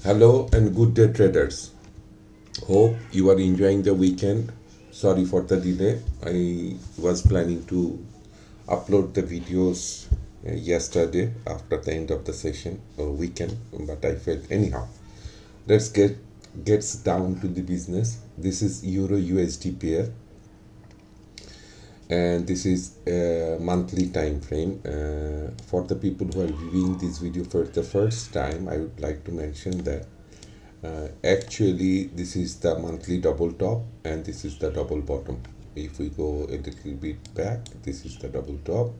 Hello and good day, traders. Hope you are enjoying the weekend. Sorry for the delay. I was planning to upload the videos yesterday after the end of the session or weekend, but I felt anyhow. Let's gets down to the business. This is Euro USD pair, and this is a monthly time frame. For the people who are viewing this video for the first time, I would like to mention that actually this is the monthly double top and this is the double bottom. If we go a little bit back, this is the double top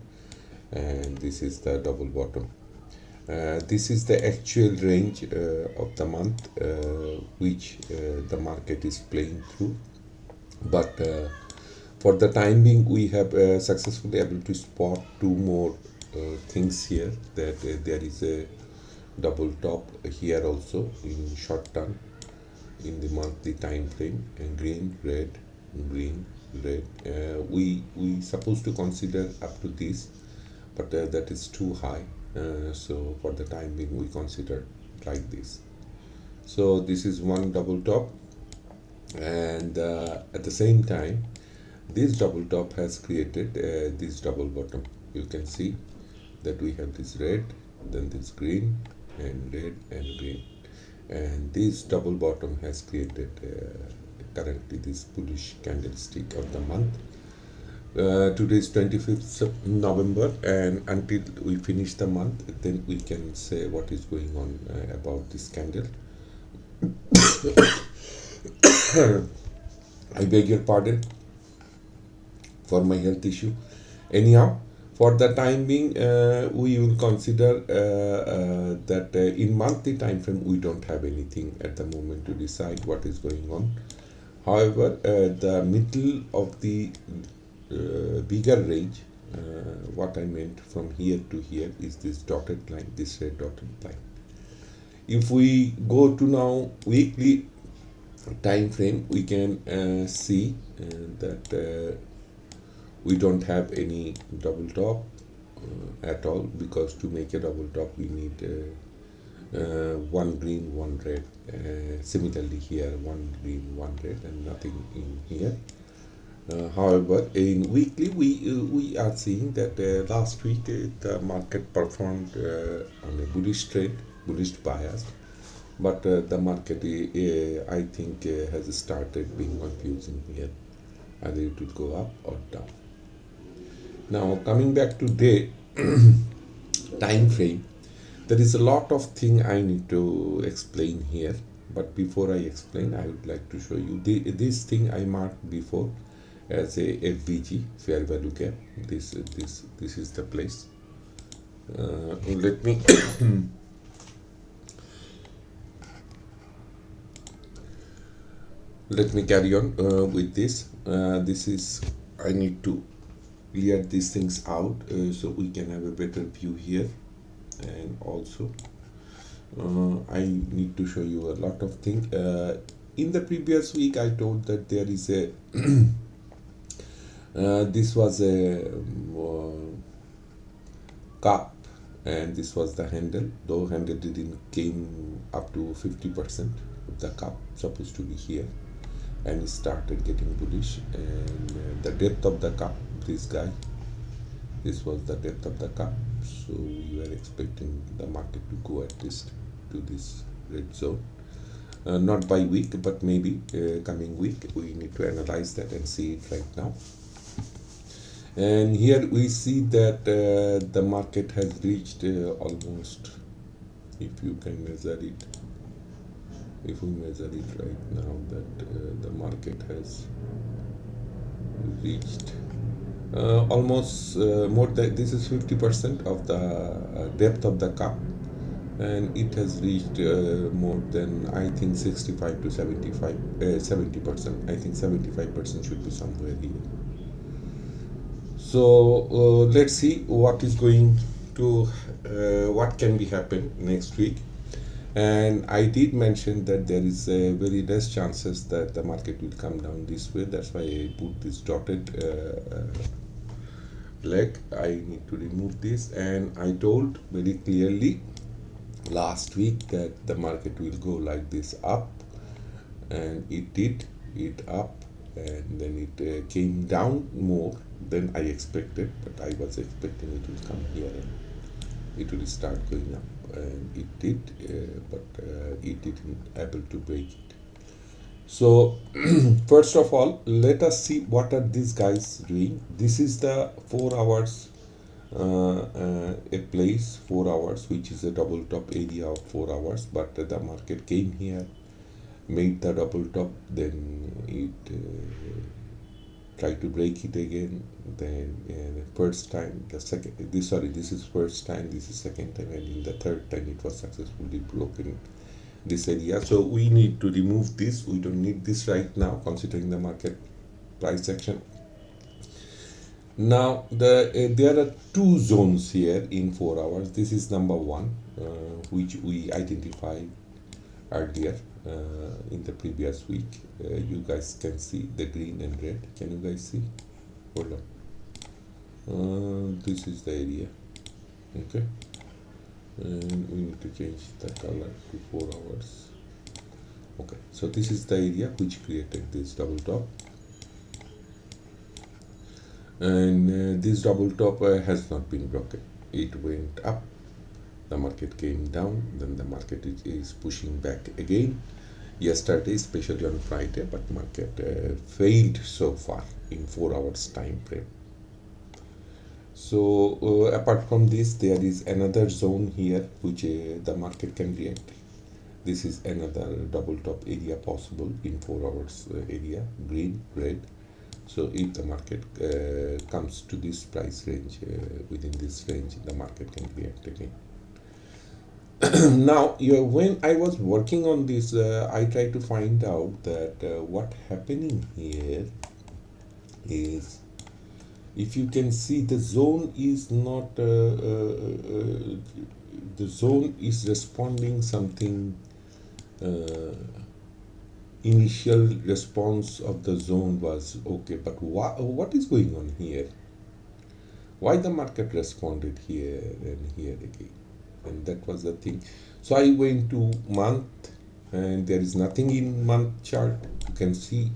and this is the double bottom. This is the actual range of the month which the market is playing through, but for the time being we have successfully able to spot two more things here, that there is a double top here also in short term in the monthly time frame, and green red green red. We supposed to consider up to this, but that is too high, so for the time being we consider like this. So this is one double top, and at the same time this double top has created this double bottom. You can see that we have this red, then this green and red and green, and this double bottom has created currently this bullish candlestick of the month. Today is 25th November, and until we finish the month then we can say what is going on about this candle. I beg your pardon for my health issue. Anyhow, for the time being we will consider that in monthly time frame we don't have anything at the moment to decide what is going on. However, the middle of the bigger range, what I meant from here to here, is this dotted line, this red dotted line. If we go to now weekly time frame, we can see that we don't have any double top at all, because to make a double top we need one green one red. Similarly here, one green one red and nothing in here. However, in weekly we are seeing that last week the market performed on a bullish trend, bullish bias, but the market I think has started being confusing here, either it will go up or down. Now coming back to day time frame, there is a lot of thing I need to explain here, but before I explain I would like to show you this thing I marked before as a FVG, fair value gap. This is the place. Let me let me carry on with this. This is, I need to clear these things out so we can have a better view here, and also I need to show you a lot of things. In the previous week I told that there is a this was a cup and this was the handle, though handle didn't came up to 50% of the cup, supposed to be here, and it started getting bullish. And the depth of the cup, this guy, this was the depth of the cup, so we were expecting the market to go at least to this red zone, not by week but maybe coming week. We need to analyze that and see it right now. And here we see that the market has reached almost, if you can measure it, if we measure it right now, that the market has reached almost more than, this is 50% of the depth of the cup, and it has reached more than, I think, 65 to 75 70%. I think 75% should be somewhere here. So let's see what is going to what can be happen next week. And I did mention that there is a very less chances that the market will come down this way. That's why I put this dotted leg. I need to remove this, and I told very clearly last week that the market will go like this up, and it did it up, and then it came down more than I expected, but I was expecting it will come here and it will start going up, and it did, but it didn't able to break it. So first of all, let us see what are these guys doing. This is the 4 hours a place, 4 hours, which is a double top area of 4 hours, but the market came here, made the double top, then it tried to break it again, then the first time, the second, this is first time, this is second time, and in the third time it was successfully broken this area. So we need to remove this, we don't need this right now considering the market price action. Now there are two zones here in 4 hours. This is number one, which we identified earlier in the previous week. You guys can see the green and red. Can you guys see? Hold on. This is the area. Okay. And we need to change the color to 4 hours. Okay. So this is the area which created this double top. And this double top has not been broken. It went up, the market came down, then the market is pushing back again. Yesterday, especially on Friday, but market failed so far in 4 hours time frame. So apart from this, there is another zone here which the market can react. This is another double top area possible in 4 hours area, green, red. So if the market comes to this price range, within this range, the market can react again. Now, when I was working on this, I tried to find out that what happening here is, if you can see, the zone is not, the zone is responding something, initial response of the zone was okay, but what is going on here? Why the market responded here and here again? And that was the thing. So I went to month, and there is nothing in month chart. You can see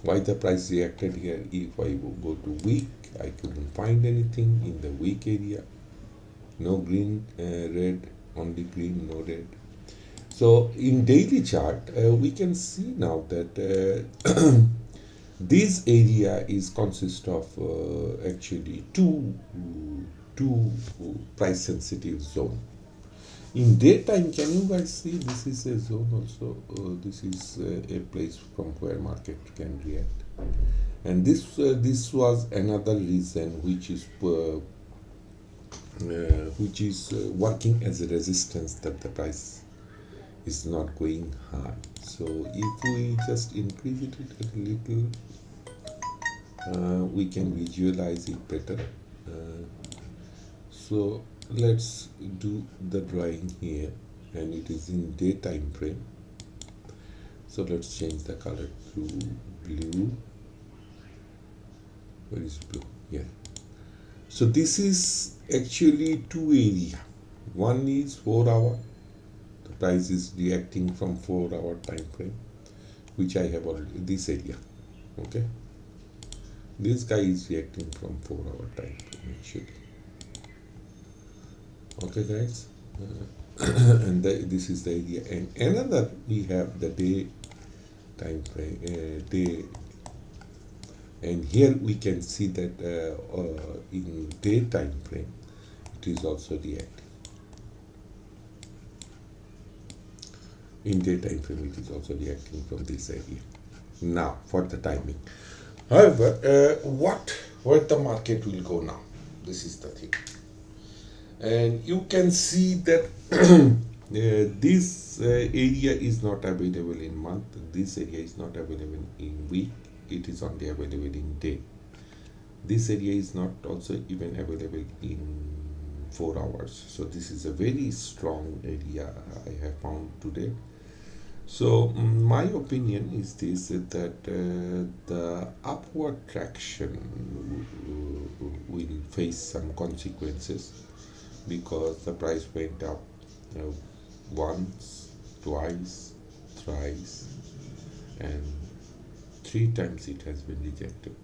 why the price reacted here. If I go to week, I couldn't find anything in the week area. No green, red, only green, no red. So in daily chart, we can see now that this area is consist of actually two price sensitive zone. In daytime, can you guys see, this is a zone also, this is a place from where market can react, and this was another reason which is working as a resistance, that the price is not going high. So if we just increase it a little, we can visualize it better. So let's do the drawing here, and it is in daytime frame. So let's change the color to blue. Where is blue? Yeah. So this is actually two area. One is 4 hour. The price is reacting from 4 hour time frame, which I have already, this area. Okay. This guy is reacting from 4 hour time frame actually. Okay guys, and this is the area, and another we have the day time frame, day, and here we can see that in day time frame it is also reacting. In day time frame it is also reacting from this area. Now for the timing, however, where the market will go now, this is the thing. And you can see that this area is not available in month, this area is not available in week, it is only available in day. This area is not also even available in 4 hours. So this is a very strong area I have found today. So my opinion is this, that the upward traction will face some consequences, because the price went up uh, once, twice, thrice, and 3 times it has been rejected.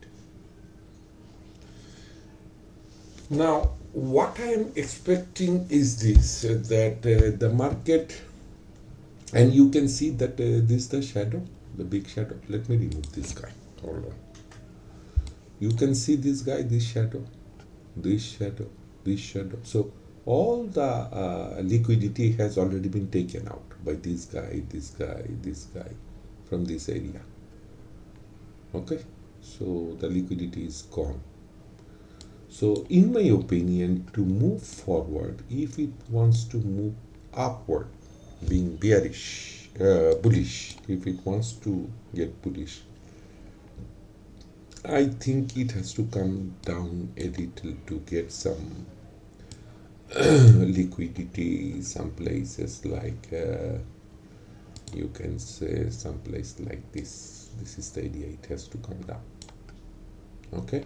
Now, what I am expecting is this, that the market, and you can see that this is the shadow, the big shadow. Let me remove this guy. Hold on. You can see this guy, this shadow, this shadow, this shadow. So all the liquidity has already been taken out by this guy, this guy, this guy from this area. Okay, so the liquidity is gone. So in my opinion, to move forward, if it wants to move upward, being bearish, bullish, if it wants to get bullish, I think it has to come down a little to get some liquidity, some places like you can say some place like this. This is the idea, it has to come down. Okay,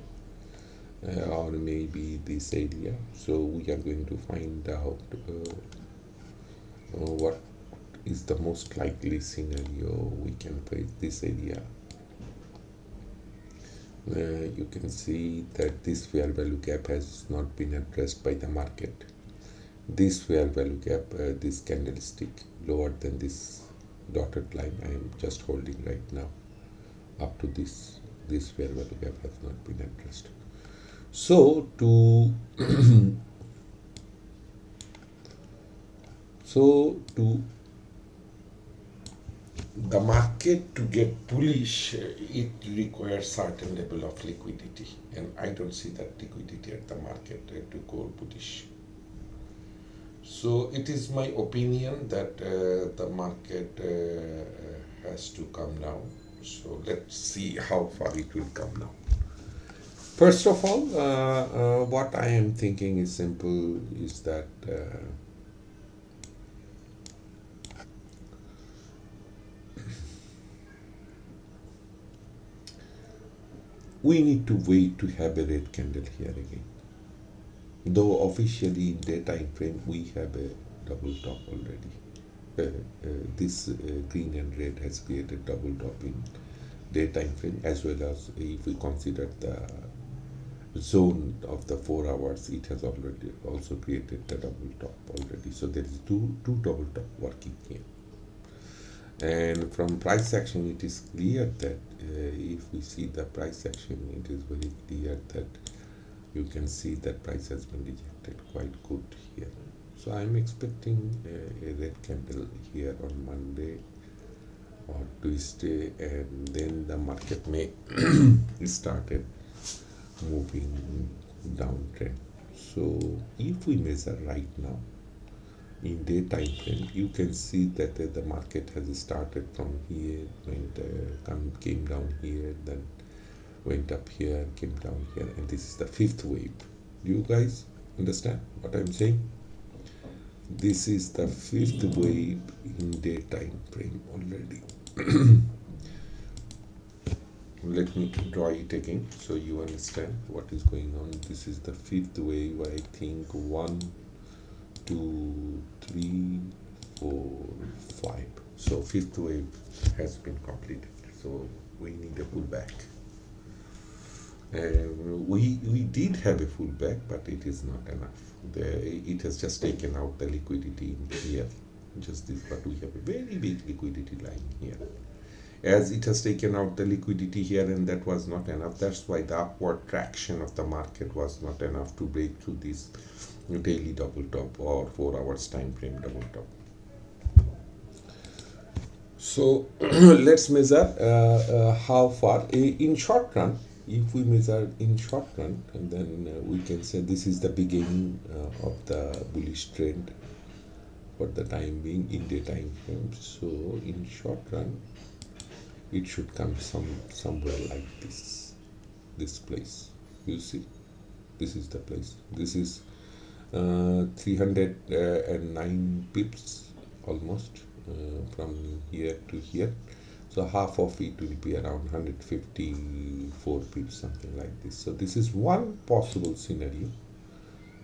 or maybe this area. So we are going to find out what is the most likely scenario. We can place this area. You can see that this fair value gap has not been addressed by the market. This fair value gap, this candlestick lower than this dotted line I am just holding right now, up to this fair value gap has not been addressed. So to the market to get bullish, it requires certain level of liquidity, and I don't see that liquidity at the market to go bullish. So it is my opinion that the market has to come down. So let's see how far it will come down. First of all, what I am thinking is simple, is that we need to wait to have a red candle here again. Though officially in day time frame we have a double top already. This green and red has created double top in day time frame, as well as if we consider the zone of the 4 hours, it has already also created the double top already. So there is two double top working here. And from price action, it is clear that if we see the price action, it is very clear that you can see that price has been rejected quite good here. So I am expecting a red candle here on Monday or Tuesday, and then the market may started moving downtrend. So if we measure right now in day time frame, you can see that the market has started from here, came down here, then went up here, came down here, and this is the fifth wave. Do you guys understand what I'm saying? This is the fifth wave in day time frame already. Let me draw it again so you understand what is going on. This is the fifth wave. I think 1, 2, 3, 4, 5. So fifth wave has been completed. So we need a pullback. And we did have a pullback, but it is not enough. It has just taken out the liquidity in here. Just this, but we have a very big liquidity line here. As it has taken out the liquidity here, and that was not enough. That's why the upward traction of the market was not enough to break through this daily double top or 4 hours time frame double top. So let's measure how far in short run. If we measure in short run, and then we can say this is the beginning of the bullish trend for the time being in the time frame. So in short run, it should come somewhere like this place. You see, this is the place. This is 309 pips almost from here to here. So half of it will be around 154 pips, something like this. So this is one possible scenario.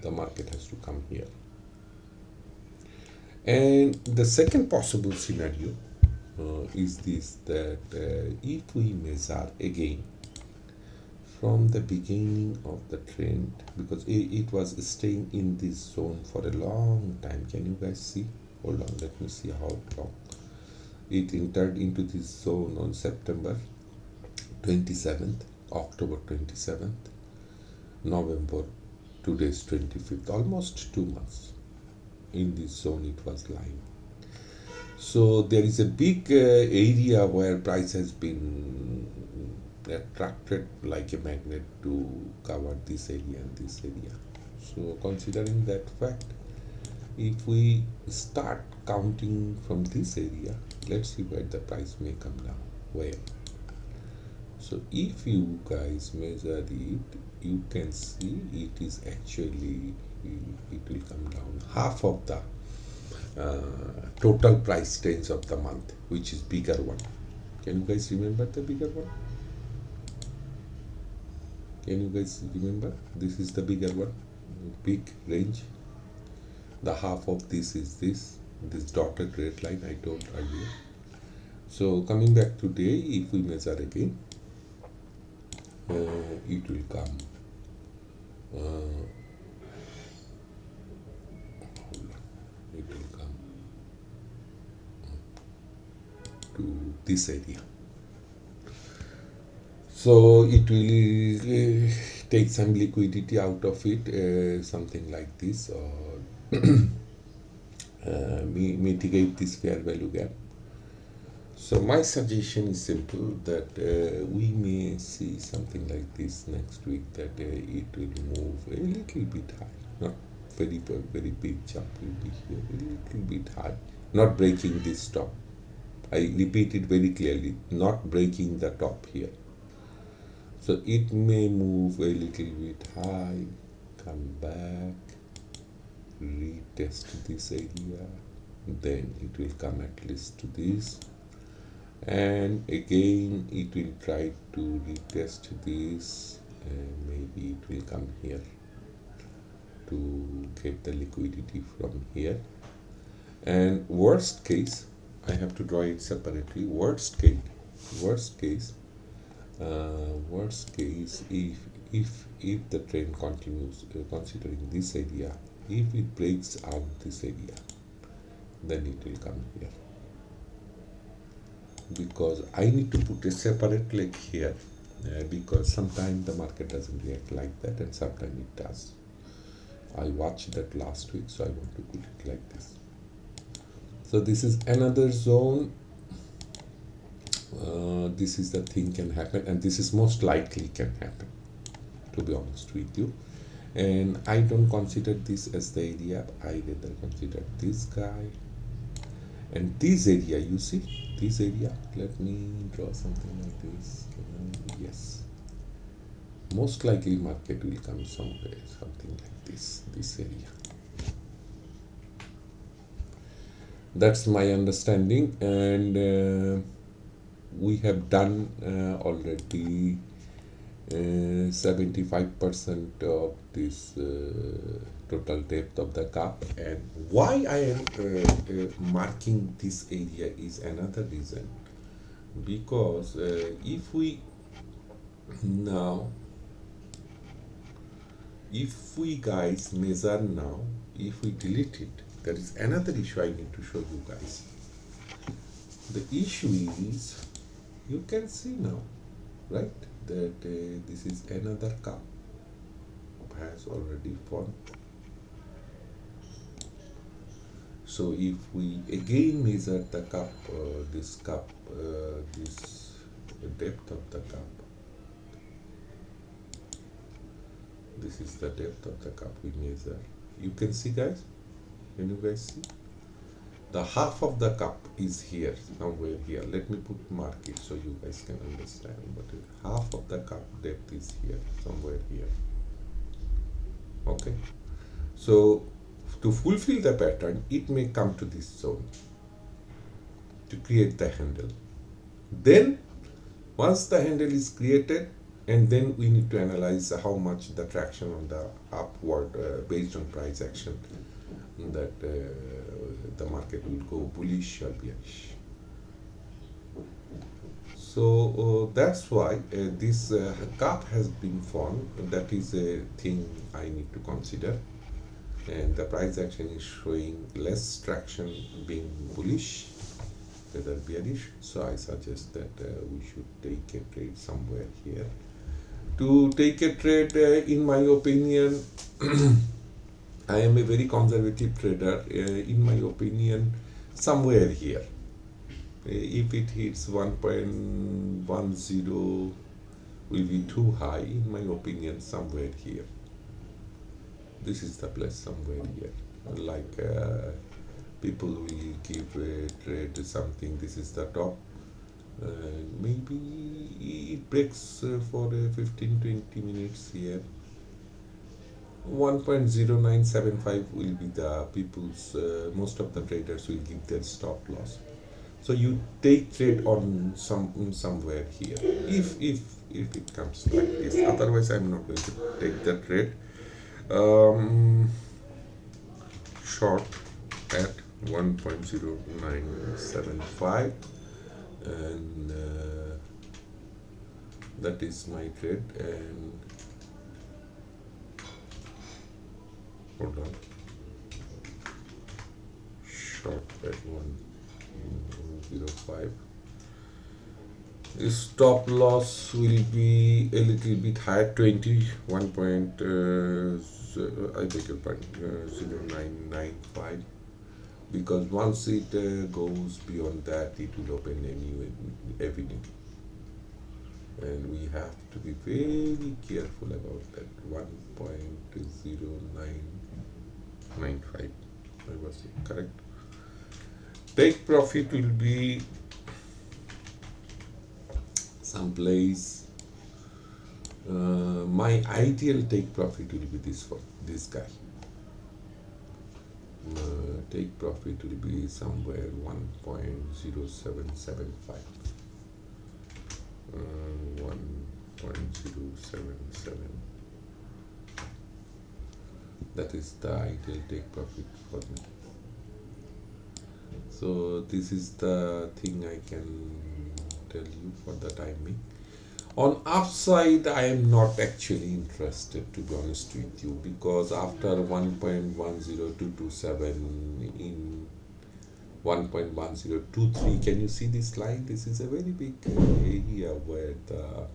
The market has to come here. And the second possible scenario is this, that if we measure again from the beginning of the trend, because it was staying in this zone for a long time. Can you guys see? Hold on, let me see how long. It entered into this zone on September 27th, October 27th, November, today's 25th, almost 2 months. In this zone it was lying. So there is a big area where price has been attracted like a magnet to cover this area and this area. So considering that fact, if we start counting from this area, let's see where the price may come down. Where? So if you guys measure it, you can see it is actually, it will come down half of the total price range of the month, which is bigger one. Can you guys remember the bigger one? Can you guys remember? This is the bigger one, big range. The half of this is this dotted red line I told earlier. So coming back today, if we measure again, it will come it will come to this area. So it will take some liquidity out of it, something like this, or mitigate this fair value gap. So my suggestion is simple, that we may see something like this next week, that it will move a little bit high, not very big jump will be here, a little bit high, not breaking this top. I repeat it very clearly, not breaking the top here. So it may move a little bit high, come back, retest this area, then it will come at least to this, and again it will try to retest this, and maybe it will come here to get the liquidity from here. And worst case, I have to draw it separately. Worst case, if the trend continues, considering this area, if it breaks out this area, then it will come here, because I need to put a separate leg here, because sometimes the market doesn't react like that and sometimes it does. I watched that last week, so I want to put it like this. So this is another zone. This is the thing can happen, and this is most likely can happen, to be honest with you. And I don't consider this as the area, I rather consider this guy and this area. You see this area, let me draw something like this. Yes, most likely market will come somewhere, something like this area. That's my understanding, and we have done already 75% of this total depth of the cup. And why I am marking this area is another reason, because if we guys measure now, if we delete it, there is another issue I need to show you guys. The issue is, you can see now, right, that this is another cup has already formed. So if we again measure the cup, this depth of the cup, this is the depth of the cup we measure. You can see, guys, can you guys see? The half of the cup is here, somewhere here. Let me mark it so you guys can understand. But half of the cup depth is here, somewhere here. Okay. So to fulfill the pattern, it may come to this zone to create the handle. Then once the handle is created, and then we need to analyze how much the traction on the upward based on price action. that the market will go bullish or bearish. So that's why this gap has been formed. That is a thing I need to consider, and the price action is showing less traction being bullish rather bearish. So I suggest that we should take a trade somewhere here. To take a trade, in my opinion, I am a very conservative trader. In my opinion, somewhere here. If it hits 1.10 will be too high, in my opinion, somewhere here. This is the place somewhere here. Like people will give a trade to something. This is the top. Maybe it breaks for 15-20 minutes here. 1.0975 will be the people's, most of the traders will give their stop loss. So you take trade on somewhere here if it comes like this. Otherwise I'm not going to take the trade. Short at 1.0975, and that is my trade. And hold on, short at 1.05. Stop loss will be a little bit higher, 21 point, I beg your pardon, 0.995, because once it goes beyond that, it will open a new avenue, and we have to be very careful about that. 1.0995, I was correct. Take profit will be someplace. My ideal take profit will be this one, this guy. Take profit will be somewhere 1.0775. 1.077. That is the ideal take profit for me. So this is the thing I can tell you for the timing. On upside, I am not actually interested, to be honest with you, because after 1.10227 in 1.1023, can you see this line? This is a very big area where the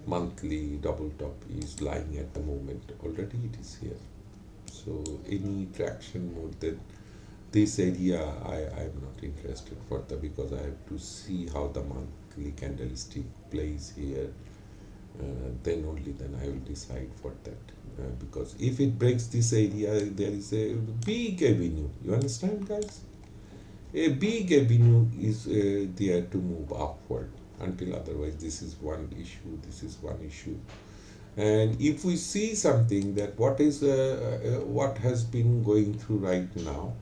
monthly double top is lying at the moment. Already it is here. So any traction more than this area, I am not interested further, because I have to see how the monthly candlestick plays here. Then only then I will decide for that. Because if it breaks this area, there is a big avenue. You understand, guys? A big avenue is there to move upward. Until otherwise, this is one issue. This is one issue. And if we see something that what has been going through right now.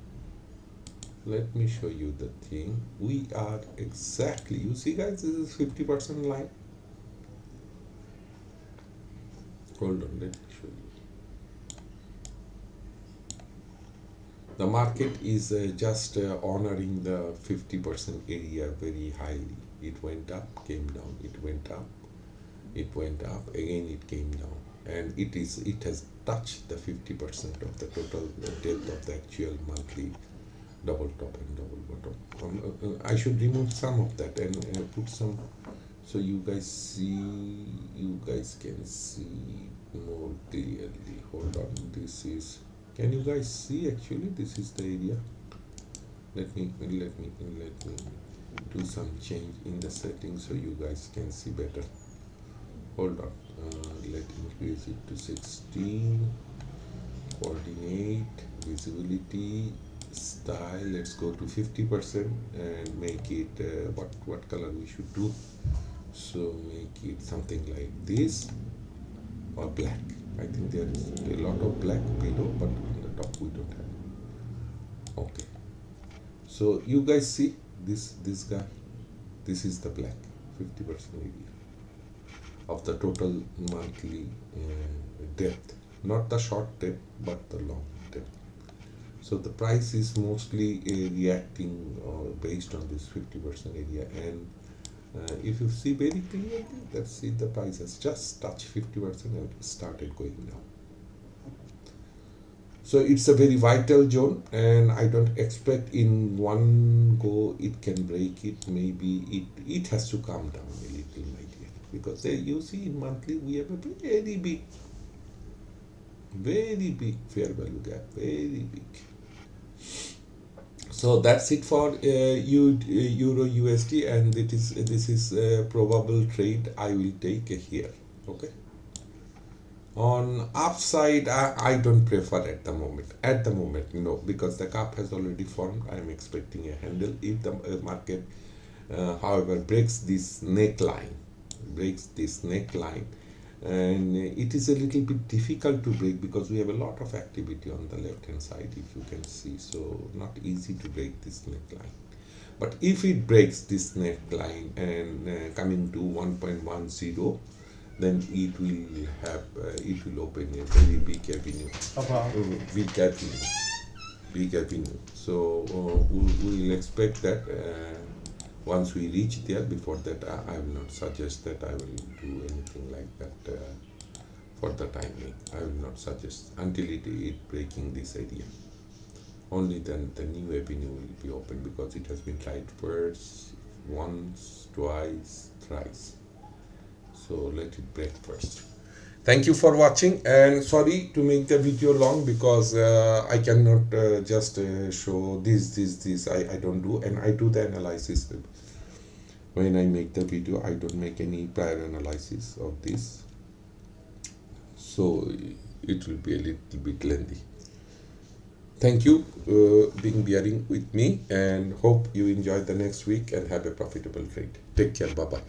Let me show you the thing. We are exactly, you see guys, this is 50% line. Hold on, let me show you. The market is just honoring the 50% area very highly. It went up, came down, it went up, it went up, again it came down. And it has touched the 50% of the total depth of the actual monthly double top and double bottom. I should remove some of that and put some, so you guys can see more clearly. Hold on, this is, can you guys see actually? This is the area. Let me do some change in the settings so you guys can see better. Hold on, let me increase it to 16, coordinate, visibility, style, let's go to 50% and make it what color we should do. So make it something like this, or black. I think there is a lot of black below, but on the top we don't have. Okay, so you guys see this guy, this is the black 50% area of the total monthly depth, not the short depth but the long depth. So the price is mostly reacting based on this 50% area, and if you see very clearly, let's see, the price has just touched 50% and started going down. So it's a very vital zone, and I don't expect in one go it can break it. Maybe it has to come down a little, my dear, because you see in monthly we have a very big fair value gap, very big. So that's it for Euro USD, and this is a probable trade I will take here. Okay. On upside, I don't prefer at the moment. At the moment, no, because the cup has already formed. I am expecting a handle. If the market, however, breaks this neckline, and it is a little bit difficult to break because we have a lot of activity on the left hand side, if you can see. So not easy to break this neckline. But if it breaks this neckline and coming to 1.10, then it will open a very big avenue. Big avenue. So we will expect that once we reach there. Before that, I will not suggest that I will do anything like that for the time being. I will not suggest until it breaking this area. Only then the new avenue will be open, because it has been tried first, once, twice, thrice. So let it break first. Thank you for watching, and sorry to make the video long, because I cannot just show this. I don't do, and I do the analysis. When I make the video, I don't make any prior analysis of this, so it will be a little bit lengthy. Thank you being bearing with me, and hope you enjoy the next week and have a profitable trade. Take care. Bye bye.